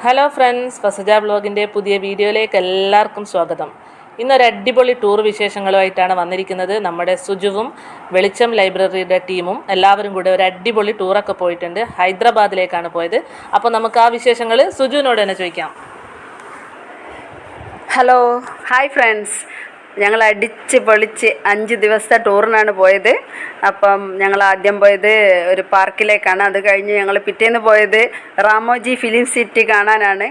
Hello friends, ഫസജ വ്ലോഗിൻ്റെ പുതിയ വീഡിയോയിലേക്ക് എല്ലാവർക്കും സ്വാഗതം. ഇന്നൊരു അടിപൊളി ടൂർ വിശേഷങ്ങളുമായിട്ടാണ് വന്നിരിക്കുന്നത്. നമ്മുടെ സുജുവും വെളിച്ചം ലൈബ്രറിയുടെ ടീമും എല്ലാവരും കൂടെ ഒരു അടിപൊളി ടൂറൊക്കെ പോയിട്ടുണ്ട്. ഹൈദരാബാദിലേക്കാണ് പോയത്. അപ്പോൾ നമുക്ക് ആ വിശേഷങ്ങൾ സുജുവിനോട് തന്നെ ചോദിക്കാം. Hello, hi friends. ഞങ്ങൾ അടിച്ച് പൊളിച്ച് 5 ദിവസത്തെ ടൂറിനാണ് പോയത്. അപ്പം ഞങ്ങൾ ആദ്യം പോയത് ഒരു പാർക്കിലേക്കാണ്. അത് കഴിഞ്ഞ് ഞങ്ങൾ പിറ്റേന്ന് പോയത് റാമോജി ഫിലിം സിറ്റി കാണാനാണ്.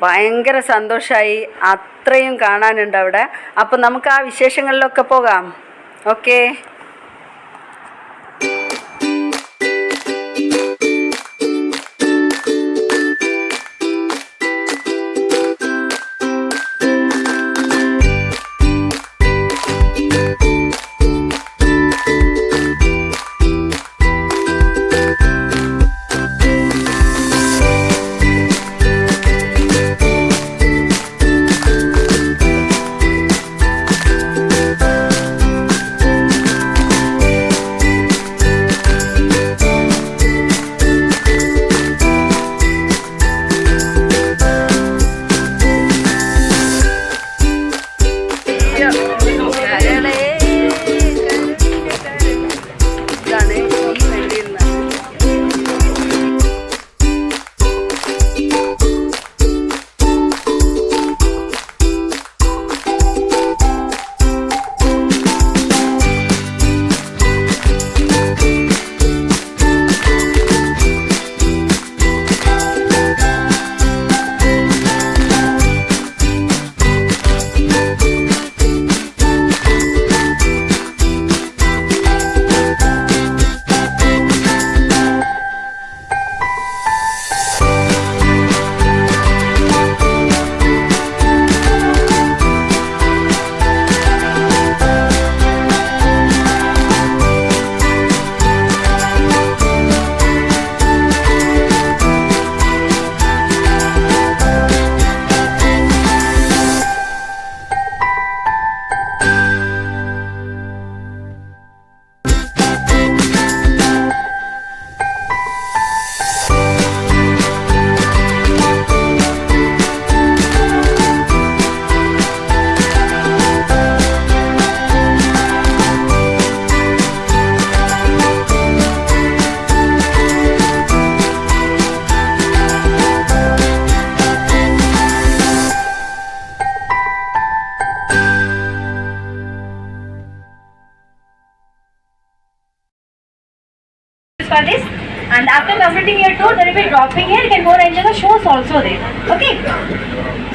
ഭയങ്കര സന്തോഷമായി, അത്രയും കാണാനുണ്ട് അവിടെ. അപ്പം നമുക്ക് ആ വിശേഷങ്ങളിലൊക്കെ പോകാം. Okay. For this, and after completing your tour there will be dropping here. You can go and enjoy the shows also there. Okay,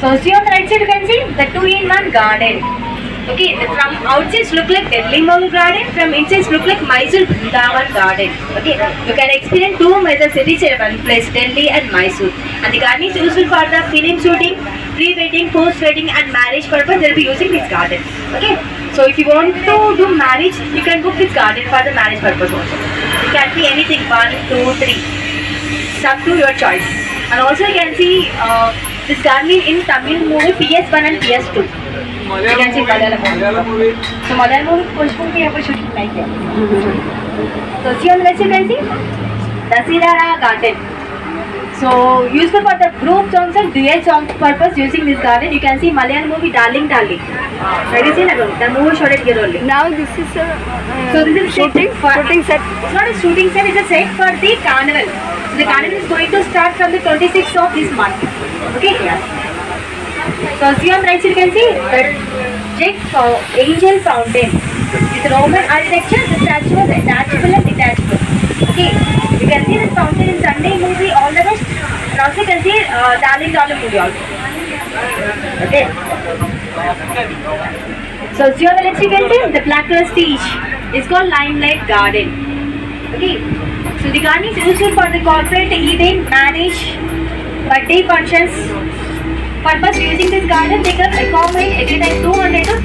so see on the right side you can see the 2-in-1 garden. Okay, from outside look like Delhi Mall garden, from inside look like Mysore Vrindavan garden. Okay, you can experience two major cities in one place, Delhi and Mysore. And the garden is useful for the film shooting, pre-wedding, post-wedding and marriage purpose. They will be using this garden. Okay, so if you want to do marriage, you can book this garden for the marriage purpose also. It can be anything, 1, 2, 3. It's up to your choice. And also you can see this garden in Tamil movie PS1 and PS2. You can see Malayalam movie. So Malayalam movie postpone के यहाँ पर shooting नहीं किया. So see on the left you can see Dasirara garden. So useful for the group songs and duet song purpose using this garden. You can see Malayalam movie Darling Darling. Have you seen that? The movie shot here only. Now this is a so this is shooting set. It's not a shooting set. It's a set for the carnival. So the carnival is going to start from the 26th of this month. Okay. Yeah. So see on the right side you can see the Jet Angel Fountain. It's Roman architecture. The statue is attachable and detachable. Okay. You can see this fountain in Sunday movie, all the rest. And also you can see Darling Darling movie also. Okay. So see on the left you can see the Black Prestige. It's called Limelight Garden. Okay. So the garden is useful for the corporate event, marriage, birthday functions. Purpose using this garden, they can accommodate every time 200 to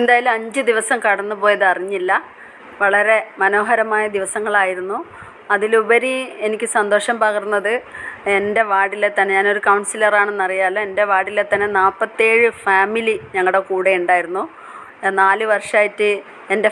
എന്തായാലും 5 ദിവസം കടന്നു പോയത് അറിഞ്ഞില്ല. വളരെ മനോഹരമായ ദിവസങ്ങളായിരുന്നു. അതിലുപരി എനിക്ക് സന്തോഷം പകർന്നത് എൻ്റെ വാർഡിലെ തന്നെ, ഞാനൊരു കൗൺസിലറാണെന്നറിയാമല്ലോ, എൻ്റെ വാർഡിലെ തന്നെ 47 ഫാമിലി ഞങ്ങളുടെ കൂടെ ഉണ്ടായിരുന്നു. 4 വർഷമായിട്ട് എൻ്റെ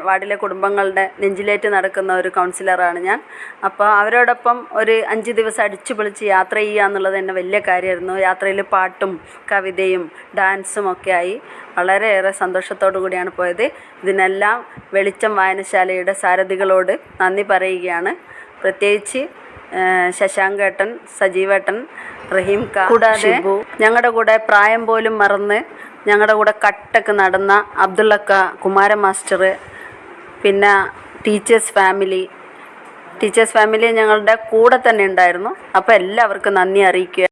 വാർഡിലെ കുടുംബങ്ങളുടെ നെഞ്ചിലേറ്റ് നടക്കുന്ന ഒരു കൗൺസിലറാണ് ഞാൻ. അപ്പോൾ അവരോടൊപ്പം ഒരു 5 ദിവസം അടിച്ചു പൊളിച്ച് യാത്ര ചെയ്യുക എന്നുള്ളത് തന്നെ വലിയ കാര്യമായിരുന്നു. യാത്രയിൽ പാട്ടും കവിതയും ഡാൻസും ഒക്കെ ആയി വളരെയേറെ സന്തോഷത്തോടു കൂടിയാണ് പോയത്. ഇതിനെല്ലാം വെളിച്ചം വായനശാലയുടെ സാരഥികളോട് നന്ദി പറയുകയാണ്. പ്രത്യേകിച്ച് ശശാങ്കേട്ടൻ, സജീവേട്ടൻ, റഹീംക, കൂടാതെ ഞങ്ങളുടെ കൂടെ പ്രായം പോലും മറന്ന് ഞങ്ങളുടെ കൂടെ കട്ടക്ക് നടന്ന അബ്ദുള്ളക്ക, കുമാര മാസ്റ്റർ, പിന്നെ ടീച്ചേഴ്സ് ഫാമിലി ഞങ്ങളുടെ കൂടെ തന്നെ ഉണ്ടായിരുന്നു. അപ്പോൾ എല്ലാവർക്കും നന്ദി അറിയിക്കുക.